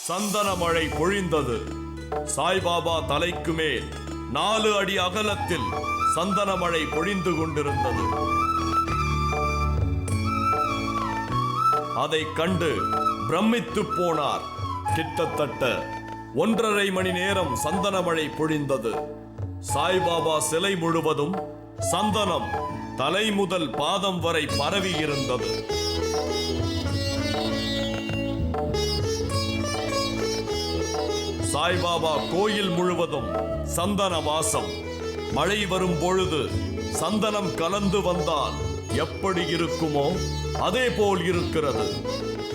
சந்தன மழை பொழிந்தது. சாய்பாபா தலைக்கு மேல் 4 அடி அகலத்தில் சந்தன மழை பொழிந்து கொண்டிருந்தது. அதை கண்டு பிரமித்து போனார். கிட்டத்தட்ட 1.5 மணி நேரம் சந்தன மழை பொழிந்தது. சாய்பாபா சிலை முழுவதும் சந்தனம் தலை முதல் பாதம் வரை பரவி இருந்தது. சாய்பாபா கோயில் முழுவதும் சந்தன வாசம். மழை வரும் பொழுது சந்தனம் கலந்து வந்தால் எப்படி இருக்குமோ அதே போல் இருக்கிறது.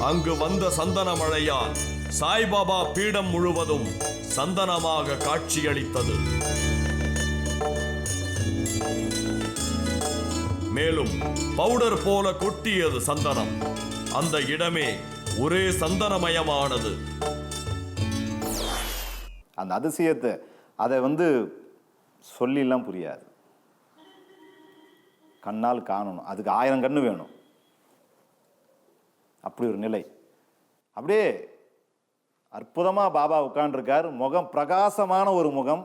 அங்கு வந்த சந்தன மழையால் சாய்பாபா பீடம் முழுவதும் சந்தனமாக காட்சியளித்தது. மேலும் பவுடர் போல கொட்டியது சந்தனம். அந்த இடமே ஒரே சந்தனமயமானது. அந்த அதிசயத்தை அதை சொல்லிலாம் புரியாது. கண்ணால் காணணும். அதுக்கு 1000 கண்ணு வேணும். அப்படி ஒரு நிலை. அப்படியே அற்புதமாக பாபா உட்கார்ந்துருக்கார். முகம் பிரகாசமான ஒரு முகம்.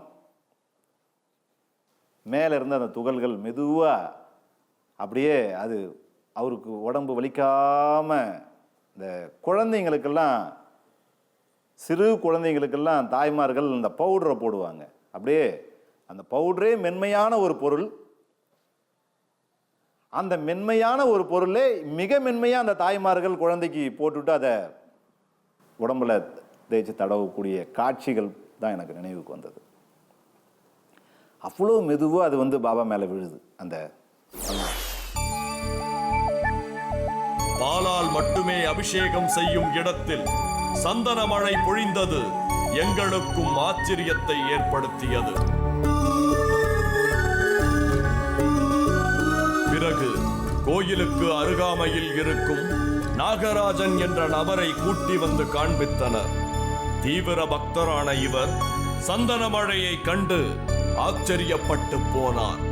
மேலே இருந்த அந்த துகள்கள் மெதுவாக அப்படியே அது அவருக்கு உடம்பு வலிக்காமல் இந்த குழந்தைங்களுக்கெல்லாம், சிறு குழந்தைங்களுக்கெல்லாம் தாய்மார்கள் இந்த பவுடரை போடுவாங்க. அப்படியே அந்த பவுடரே மென்மையான ஒரு பொருள். அந்த மென்மையான ஒரு பொருளே மிக மென்மையாக அந்த தாய்மார்கள் குழந்தைக்கு போட்டுவிட்டு அதை உடம்புல தேய்ச்சி தடவக்கூடிய காட்சிகள் தான் எனக்கு நினைவுக்கு வந்தது. அவ்வளோ மெதுவாக அது பாபா மேலே விழுது. அந்த பாலால் மட்டுமே அபிஷேகம் செய்யும் இடத்தில் சந்தன மழை பொழிந்தது எங்களுக்கும் ஆச்சரியத்தை ஏற்படுத்தியது. பிறகு கோயிலுக்கு அருகாமையில் இருக்கும் நாகராஜன் என்ற நபரை கூட்டி வந்து காண்பித்தனர். தீவிர பக்தரான இவர் சந்தன மழையை கண்டு ஆச்சரியப்பட்டு போனார்.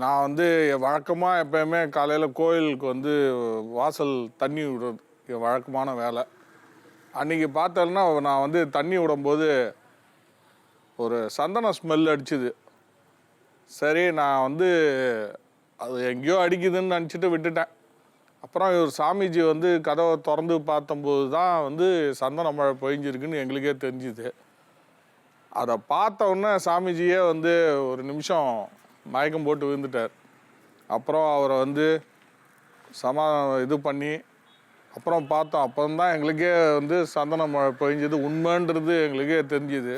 நான் வழக்கமாக எப்பயுமே காலையில் கோயிலுக்கு வாசல் தண்ணி விடுறது வழக்கமான வேலை. அன்றைக்கி பார்த்தேன்னா நான் தண்ணி விடும்போது ஒரு சந்தன ஸ்மெல் அடிச்சுது. சரி, நான் அது எங்கேயோ அடிக்குதுன்னு நினச்சிட்டு விட்டுட்டேன். அப்புறம் இவர் சாமிஜி கதவை திறந்து பார்த்தம்போது தான் சந்தன மழை பொழிஞ்சிருக்குன்னு எங்களுக்கே தெரிஞ்சுது. அதை பார்த்தோன்னே சாமிஜியே ஒரு நிமிஷம் மயக்கம் போட்டு விழுந்துட்டார். அப்புறம் அவரை இது பண்ணி அப்புறம் பார்த்தோம். அப்புறம்தான் எங்களுக்கே சந்தன மழை பொழிஞ்சது உண்மைன்றது எங்களுக்கே தெரிஞ்சுது.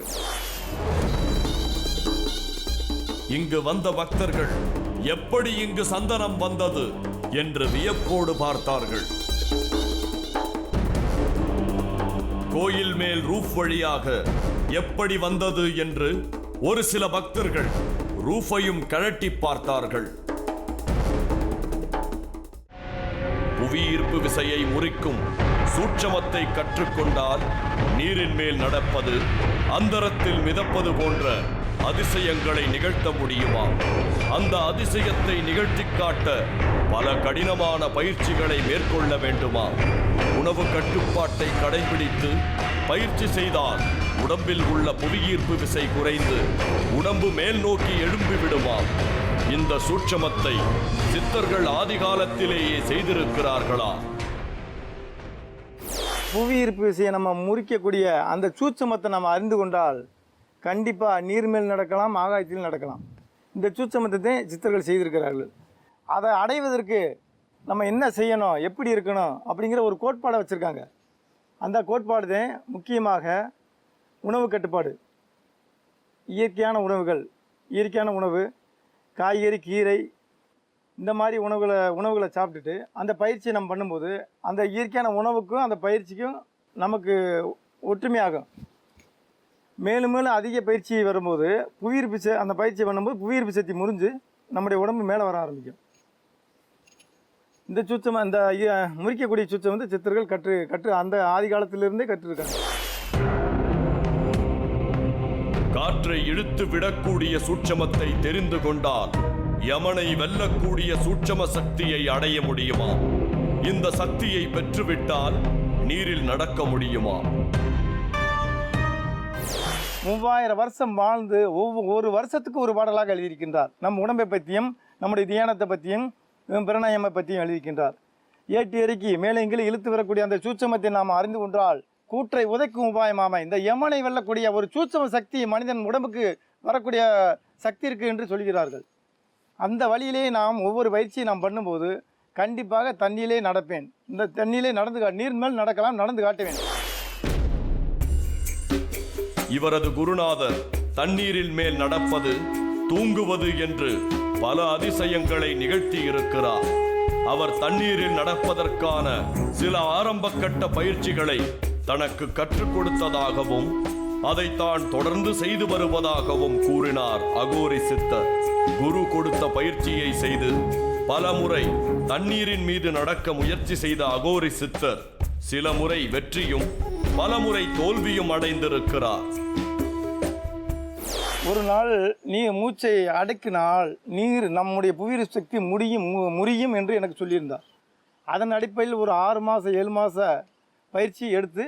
இங்கு வந்த பக்தர்கள் எப்படி இங்கு சந்தனம் வந்தது என்று வியப்போடு பார்த்தார்கள். கோயில் மேல் ரூஃப் வழியாக எப்படி வந்தது என்று ஒரு சில பக்தர்கள் ரூஃபையும் கழட்டி பார்த்தார்கள். புவியீர்ப்பு விசையை முறிக்கும் சூட்சமத்தை கற்றுக்கொண்டால் நீரின் மேல் நடப்பது, அந்தரத்தில் மிதப்பது போன்ற அதிசயங்களை நிகழ்த்த முடியுமா? அந்த அதிசயத்தை நிகழ்த்தி காட்ட பல கடினமான பயிற்சிகளை மேற்கொள்ள வேண்டுமா? உணவு கட்டுப்பாட்டை கடைபிடித்து பயிற்சி செய்தால் உடம்பில் உள்ள புவியீர்ப்பு விசை குறைந்து உடம்பு மேல் நோக்கி எழும்பி விடுமா? இந்த சூட்சமத்தை சித்தர்கள் ஆதி காலத்திலேயே செய்திருக்கிறார்களா? புவியீர்ப்பு விசையை நம்ம முறிக்கக்கூடிய அந்த சூட்சமத்தை நம்ம அறிந்து கொண்டால் கண்டிப்பாக நீர்மேல் நடக்கலாம், ஆகாயத்தில் நடக்கலாம். இந்த சூட்சமத்தை சித்தர்கள் செய்திருக்கிறார்கள். அதை அடைவதற்கு நம்ம என்ன செய்யணும், எப்படி இருக்கணும் அப்படிங்கிற ஒரு கோட்பாடை வச்சுருக்காங்க. அந்த கோட்பாடு தான் முக்கியமாக உணவு கட்டுப்பாடு. இயற்கையான உணவுகள், இயற்கையான உணவு, காய்கறி, கீரை, இந்த மாதிரி உணவுகளை சாப்பிட்டுட்டு அந்த பயிற்சியை நம்ம பண்ணும்போது அந்த இயற்கையான உணவுக்கும் அந்த பயிற்சிக்கும் நமக்கு ஒற்றுமையாகும். மேலும் மேலும் அதிக பயிற்சி வரும்போது புவியீர்ப்பு அந்த பயிற்சி பண்ணும்போது புவியீர்ப்பு சக்தி முறிஞ்சு நம்முடைய உடம்பு மேலே வர ஆரம்பிக்கும். இந்த சூட்சம், இந்த முறிக்கக்கூடிய சூட்சம் சித்தர்கள் கற்று அந்த ஆதி காலத்திலிருந்தே கற்றுருக்காங்க. காற்றை இழுத்து விடக்கூடிய சூட்சமத்தை தெரிந்து கொண்டால் யமனை வெல்லக்கூடிய சூட்சம சக்தியை அடைய முடியுமா? இந்த சக்தியை பெற்றுவிட்டால் நீரில் நடக்க முடியுமா? 3000 வருஷம் வாழ்ந்து ஒவ்வொரு வருஷத்துக்கு ஒரு பாடலாக எழுதியிருக்கின்றார். நம் உடம்பை பற்றியும் நம்முடைய தியானத்தை பற்றியும் பிரணயமை பற்றியும் எழுதியிருக்கின்றார். ஏட்டு எறிக்கி மேலே இங்கிலும் இழுத்து வரக்கூடிய அந்த சூட்சமத்தை நாம் அறிந்து கொண்டால் கூற்றை உதைக்கும் உபாயமாம இந்த யமனை வெல்லக்கூடிய ஒரு சூட்சம சக்தி மனிதன் உடம்புக்கு வரக்கூடிய சக்தி இருக்குது என்று சொல்கிறார்கள். அந்த வழியிலே நாம் ஒவ்வொரு பயிற்சியை நாம் பண்ணும்போது கண்டிப்பாக தண்ணியிலே நடப்பேன். இந்த தண்ணியிலே நீர் மேல் நடக்கலாம், நடந்து காட்டுவேன். இவரது குருநாதர் தண்ணீரில் மேல் நடப்பது, தூங்குவது என்று பல அதிசயங்களை நிகழ்த்தி இருக்கிறார். அவர் தண்ணீரில் நடப்பதற்கான சில ஆரம்ப கட்ட பயிற்சிகளை தனக்கு கற்றுக் கொடுத்ததாகவும் அதை தான் தொடர்ந்து செய்து வருவதாகவும் கூறினார் அகோரி சித்தர். குரு கொடுத்த பயிற்சியை செய்து பல முறை தண்ணீரின் மீது நடக்க முயற்சி செய்த அகோரி சித்தர் சில முறை வெற்றியும் பல முறை தோல்வியும் அடைந்திருக்கிறார். ஒரு நாள் மூச்சை அடக்கினால் நீர் நம்முடைய புவியியல் சக்தி முறியும் என்று எனக்கு சொல்லியிருந்தார். அதன் அடிப்படையில் ஒரு 6 மாதம் 7 மாத பயிற்சி எடுத்து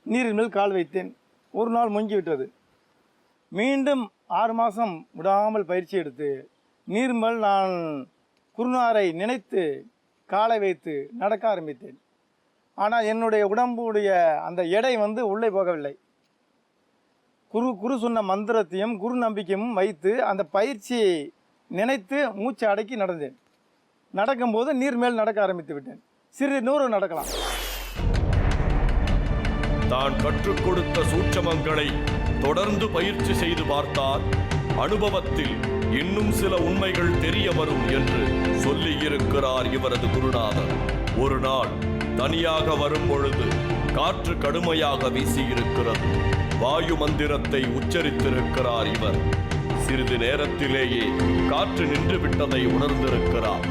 நீரின் மேல் கால் வைத்தேன். ஒரு நாள் முங்கி விட்டது. மீண்டும் 6 மாதம் விடாமல் பயிற்சி எடுத்து நீர் மேல் நான் குருநாரை நினைத்து காலை வைத்து நடக்க ஆரம்பித்தேன். ஆனால் என்னுடைய உடம்புடைய அந்த எடை உள்ளே போகவில்லை. குரு சொன்ன மந்திரத்தையும் குரு நம்பிக்கையும் வைத்து அந்த பயிற்சியை நினைத்து மூச்சை அடக்கி நடந்தேன். நடக்கும்போது நீர் மேல் நடக்க ஆரம்பித்து விட்டேன். சிறிது தூரம் நடக்கலாம். தான் கற்றுக் கொடுத்த சூட்சமங்களை தொடர்ந்து பயிற்சி செய்து பார்த்தால் அனுபவத்தில் இன்னும் சில உண்மைகள் தெரிய வரும் என்று சொல்லி இருக்கிறார் இவரது குருநாதர். ஒரு நாள் தனியாக வரும் பொழுது காற்று கடுமையாக வீசியிருக்கிறது. வாயு மந்திரத்தை உச்சரித்திருக்கிறார் இவர். சிறிது நேரத்திலேயே காற்று நின்று விட்டதை உணர்ந்திருக்கிறார்.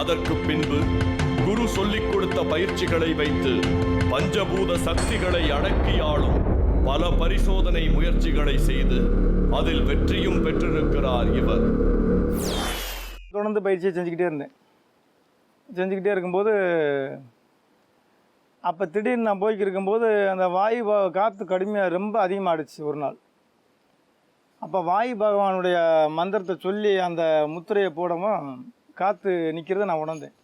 அதற்கு பின்பு குரு சொல்லிக் கொடுத்த பயிற்சிகளை வைத்து பஞ்சபூத சக்திகளை அடக்கியாளும் பல பரிசோதனை முயற்சிகளை செய்து அதில் வெற்றியும் பெற்றிருக்கிறார் இவர். தொடர்ந்து பயிற்சியை செஞ்சுக்கிட்டே இருக்கும்போது அப்போ திடீர்னு நான் போய்க்கு இருக்கும்போது அந்த வாயு காற்று கடுமையாக ரொம்ப அதிகமாகிடுச்சு ஒரு நாள். அப்போ வாயு பகவானுடைய மந்திரத்தை சொல்லி அந்த முத்திரையை போடவும் காற்று நிற்கிறத நான் உணர்ந்தேன்.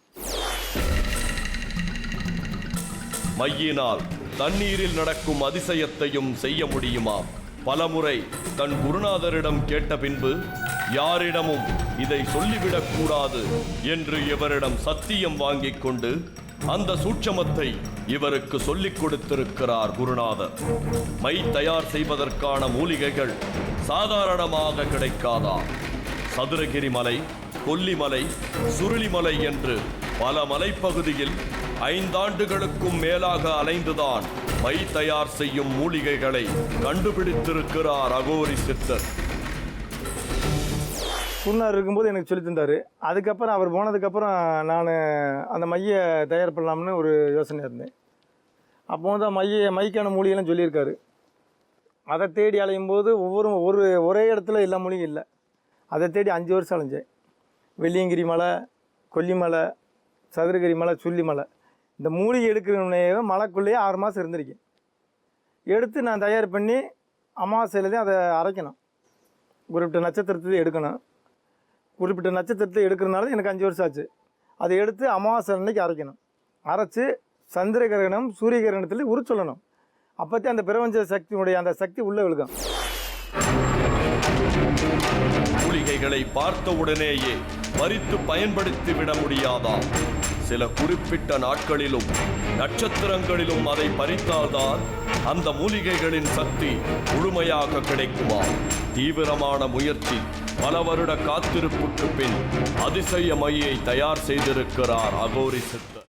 மையினால் தண்ணீரில் நடக்கும் அதிசயத்தையும் செய்ய முடியுமா? பலமுறை தன் குருநாதரிடம் கேட்ட பின்பு யாரிடமும் இதை சொல்லிவிடக் கூடாது என்று இவரிடம் சத்தியம் வாங்கிக் கொண்டு அந்த சூட்சமத்தை இவருக்கு சொல்லிக் கொடுத்திருக்கிறார் குருநாதர். மை தயார் செய்வதற்கான மூலிகைகள் சாதாரணமாக கிடைக்காதா? சதுரகிரி மலை, கொல்லிமலை, சுருளிமலை என்று பல மலைப்பகுதியில் 5 ஆண்டுகளுக்கும் மேலாக அலைந்துதான் மை தயார் செய்யும் மூலிகைகளை கண்டுபிடித்திருக்கிறார் அகோரி சித்தர். குருநாதர் இருக்கும்போது எனக்கு சொல்லி தந்தார். அதுக்கப்புறம் அவர் போனதுக்கப்புறம் நான் அந்த மையை தயார் பண்ணலாம்னு ஒரு யோசனை இருந்தேன். அப்போ மைக்கான மூலிகைலாம் சொல்லியிருக்காரு. அதை தேடி அலையும் போது ஒரே இடத்துல எல்லா மூலிகையும் இல்லை. அதை தேடி 5 வருஷம் அலைஞ்சேன். வெள்ளியங்கிரி மலை, கொல்லிமலை, சதுரகிரி மலை, சுள்ளிமலை, இந்த மூலிகை எடுக்கிறவனே மலைக்குள்ளேயே 6 மாதம் இருந்திருக்கேன். எடுத்து நான் தயார் பண்ணி அமாவாசையில் தான் அதை அரைக்கணும். குறிப்பிட்ட நட்சத்திரத்தை எடுக்கணும். குறிப்பிட்ட நட்சத்திரத்தை எடுக்கிறதுனால எனக்கு 5 வருஷம் ஆச்சு. அதை எடுத்து அமாவாசை அன்னைக்கு அரைக்கணும். அரைச்சி சந்திர கிரகணம் சூரிய கிரகணத்தில் சொல்லணும். அப்போத்தே அந்த பிரபஞ்ச சக்தியினுடைய அந்த சக்தி உள்ளே விழுகும். மூலிகைகளை பார்த்த உடனேயே பறித்து பயன்படுத்தி விட முடியாதா? சில குறிப்பிட்ட நாட்களிலும் நட்சத்திரங்களிலும் அதை பறித்தால்தான் அந்த மூலிகைகளின் சக்தி முழுமையாக கிடைக்குமா? தீவிரமான முயற்சி, பல வருட காத்திருப்புக்கு பின் அதிசய மையை தயார் செய்திருக்கிறார் அகோரி சித்தர்.